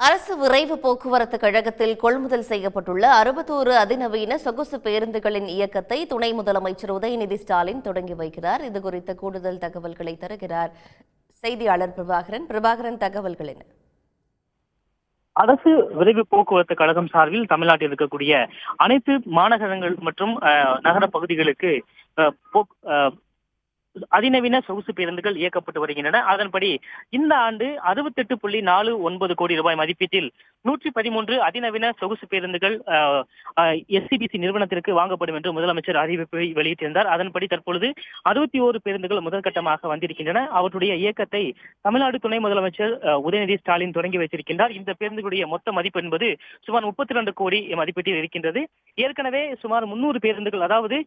அரசு விரைவு போக்குவரத்து கழகத்தில் கொள்முதல் செய்யப்பட்டுள்ள 61 அதிநவீன சொகுசு பேருந்துகளின் இயக்கத்தை துணை முதலமைச்சர் உதயநிதி ஸ்டாலின் தொடங்கி வைக்கிறார். இதுகுறித்த கூடுதல் தகவல்களை தருகிறார் செய்தியாளர் பிரபாகரன். தகவல்கள் என்ன? அரசு விரைவு போக்குவரத்து கழகம் சார்பில் தமிழ்நாட்டில் இருக்கக்கூடிய அனைத்து மாநகரங்கள் மற்றும் நகர பகுதிகளுக்கு அதிநவீன சொகுசு பேருந்துகள் இயக்கப்பட்டு வருகின்றன. அதன்படி இந்த ஆண்டு 68.49 கோடி ரூபாய் மதிப்பீட்டில் 113 அதிநவீன சொகுசு பேருந்துகள் எஸ்சிடிசி நிறுவனத்திற்கு வாங்கப்படும் என்று முதலமைச்சர் அறிவிப்பை வெளியிட்டிருந்தார். அதன்படி தற்பொழுது 61 பேருந்துகள் முதற்கட்டமாக வந்திருக்கின்றன. அவற்றுடைய இயக்கத்தை தமிழ்நாடு துணை முதலமைச்சர் உதயநிதி ஸ்டாலின் தொடங்கி வைத்திருக்கின்றார். இந்த பேருந்துகளுடைய மொத்த மதிப்பு என்பது சுமார் 32 கோடி மதிப்பீட்டில் இருக்கின்றது. ஏற்கனவே சுமார் 300 பேருந்துகள், அதாவது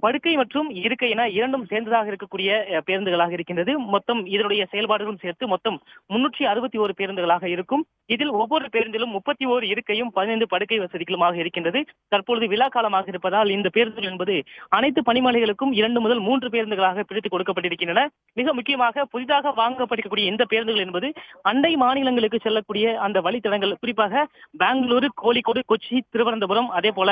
படுக்கை மற்றும் இருக்கை என இரண்டும் சேர்ந்ததாக இருக்கக்கூடிய பேருந்துகளாக இருக்கின்றது. மொத்தம் இதனுடைய செயல்பாடுகளும் சேர்த்து மொத்தம் 361 பேருந்துகளாக இருக்கும். இதில் ஒவ்வொரு பேருந்திலும் 31 இருக்கையும் 15 படுக்கை வசதிகளுமாக இருக்கின்றது. தற்பொழுது விழா காலமாக இருப்பதால் இந்த பேருந்துகள் என்பது அனைத்து பணிமனைகளுக்கும் 2 முதல் 3 பேருந்துகளாக பிரித்து கொடுக்கப்பட்டிருக்கின்றன. மிக முக்கியமாக புதிதாக வாங்கப்பட்டிருக்கக்கூடிய இந்த பேருந்துகள் என்பது அண்டை மாநிலங்களுக்கு செல்லக்கூடிய அந்த வழித்தடங்கள், குறிப்பாக பெங்களூரு, கோழிக்கோடு, கொச்சி, திருவனந்தபுரம், அதே போல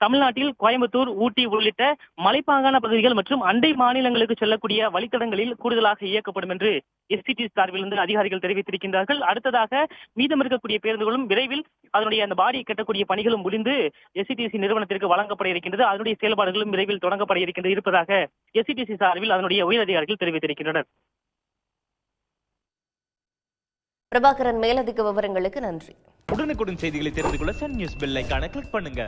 தமிழ்நாட்டில் கோயம்புத்தூர், ஊட்டி உள்ளிட்ட மலைப்பாங்கான பகுதிகள் மற்றும் அண்டை மாநிலங்களுக்கு செல்லக்கூடிய வழித்தடங்களில் கூடுதலாக இயக்கப்படும் என்று எஸ்சிடி சார்பிலிருந்து அதிகாரிகள் தெரிவித்திருக்கின்றார்கள். அடுத்ததாக மீதம் இருக்கக்கூடிய பேருந்துகளும் விரைவில் அதனுடைய அந்த பாடியை கட்டக்கூடிய பணிகளும் முடிந்து எஸ்சிடிசி நிறுவனத்திற்கு வழங்கப்பட இருக்கின்றது. அதனுடைய செயல்பாடுகளும் விரைவில் தொடங்கப்பட இருப்பதாக எஸ்சிடிசி சார்பில் அதனுடைய உயர் அதிகாரிகள் தெரிவித்திருக்கின்றனர். பிரபாகரன், மேலதிக விவரங்களுக்கு நன்றி. உடனுக்குடன் செய்திகளை தெரிந்து கொள்ள சன் நியூஸ் பெல் ஐகானை கிளிக் பண்ணுங்க.